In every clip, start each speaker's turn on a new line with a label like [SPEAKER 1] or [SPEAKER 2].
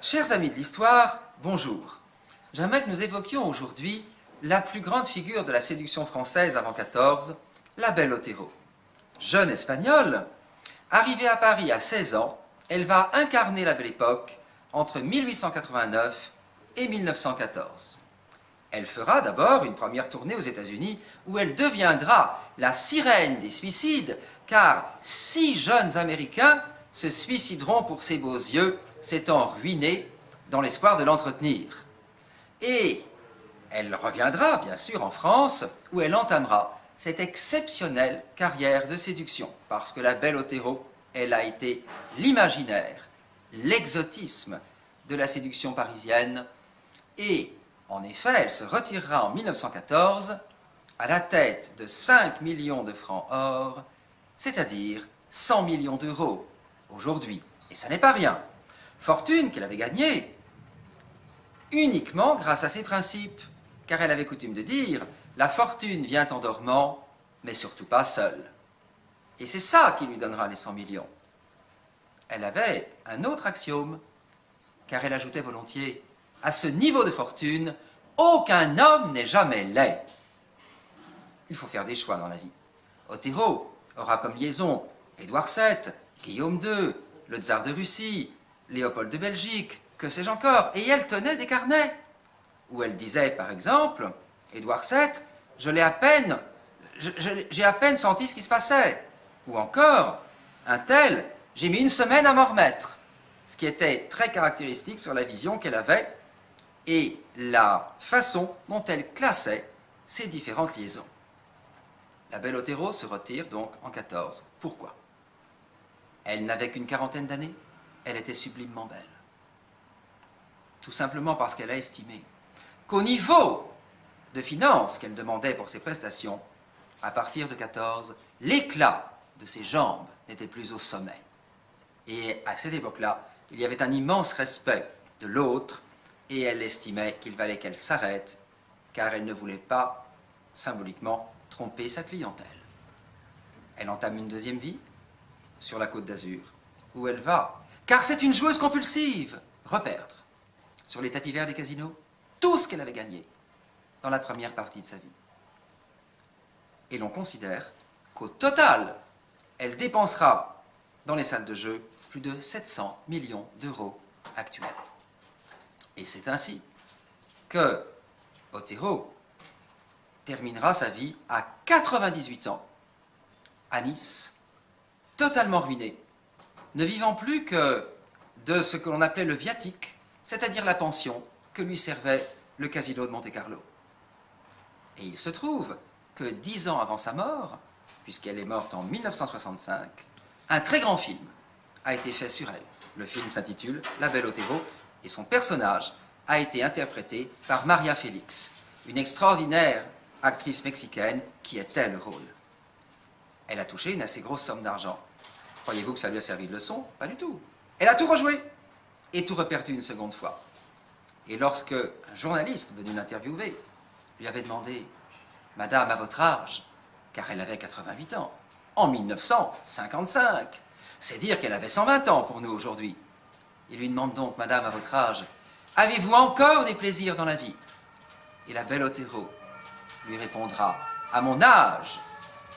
[SPEAKER 1] Chers amis de l'histoire, bonjour. J'aimerais que nous évoquions aujourd'hui la plus grande figure de la séduction française avant 14, la belle Otero. Jeune espagnole, arrivée à Paris à 16 ans, elle va incarner la Belle Époque entre 1889 et 1914. Elle fera d'abord une première tournée aux États-Unis où elle deviendra la sirène des suicides, car 6 jeunes Américains se suicideront pour ses beaux yeux, s'étant ruinés dans l'espoir de l'entretenir. Et elle reviendra, bien sûr, en France, où elle entamera cette exceptionnelle carrière de séduction, parce que la belle Otero, elle a été l'imaginaire, l'exotisme de la séduction parisienne, et en effet, elle se retirera en 1914 à la tête de 5 millions de francs or, c'est-à-dire 100 millions d'euros aujourd'hui. Et ça n'est pas rien. Fortune qu'elle avait gagnée uniquement grâce à ses principes, car elle avait coutume de dire « la fortune vient en dormant, mais surtout pas seule ». Et c'est ça qui lui donnera les 100 millions. Elle avait un autre axiome, car elle ajoutait volontiers « à ce niveau de fortune, aucun homme n'est jamais laid ». Il faut faire des choix dans la vie. Otero aura comme liaison Édouard VII, Guillaume II, le tsar de Russie, Léopold de Belgique, que sais-je encore, et elle tenait des carnets, où elle disait, par exemple, Édouard VII, j'ai à peine senti ce qui se passait, ou encore, un tel, j'ai mis 1 semaine à m'en remettre, ce qui était très caractéristique sur la vision qu'elle avait et la façon dont elle classait ces différentes liaisons. La belle Otero se retire donc en 14. Pourquoi? Elle n'avait qu'une quarantaine d'années, elle était sublimement belle. Tout simplement parce qu'elle a estimé qu'au niveau de finances qu'elle demandait pour ses prestations, à partir de 14, l'éclat de ses jambes n'était plus au sommet. Et à cette époque-là, il y avait un immense respect de l'autre, et elle estimait qu'il fallait qu'elle s'arrête, car elle ne voulait pas, symboliquement, tromper sa clientèle. Elle entame une deuxième vie sur la Côte d'Azur, où elle va, car c'est une joueuse compulsive, reperdre sur les tapis verts des casinos tout ce qu'elle avait gagné dans la première partie de sa vie. Et l'on considère qu'au total, elle dépensera dans les salles de jeu plus de 700 millions d'euros actuels. Et c'est ainsi que Otero terminera sa vie à 98 ans, à Nice, totalement ruinée, ne vivant plus que de ce que l'on appelait le viatique, c'est-à-dire la pension que lui servait le casino de Monte-Carlo. Et il se trouve que 10 ans avant sa mort, puisqu'elle est morte en 1965, un très grand film a été fait sur elle. Le film s'intitule La belle Otero et son personnage a été interprété par Maria Félix, une extraordinaire actrice mexicaine qui était le rôle. Elle a touché une assez grosse somme d'argent. Croyez-vous que ça lui a servi de leçon? Pas du tout. Elle a tout rejoué et tout reperdu une seconde fois. Et lorsque un journaliste venu l'interviewer lui avait demandé « Madame, à votre âge », car elle avait 88 ans, en 1955, c'est dire qu'elle avait 120 ans pour nous aujourd'hui. Il lui demande donc « Madame, à votre âge, avez-vous encore des plaisirs dans la vie ?» Et la belle Otero lui répondra « À mon âge,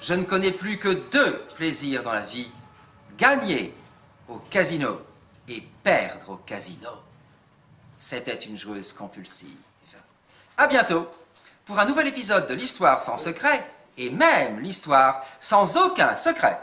[SPEAKER 1] je ne connais plus que 2 plaisirs dans la vie, gagner au casino et perdre au casino. » C'était une joueuse compulsive. À bientôt pour un nouvel épisode de l'Histoire sans secret, et même l'Histoire sans aucun secret.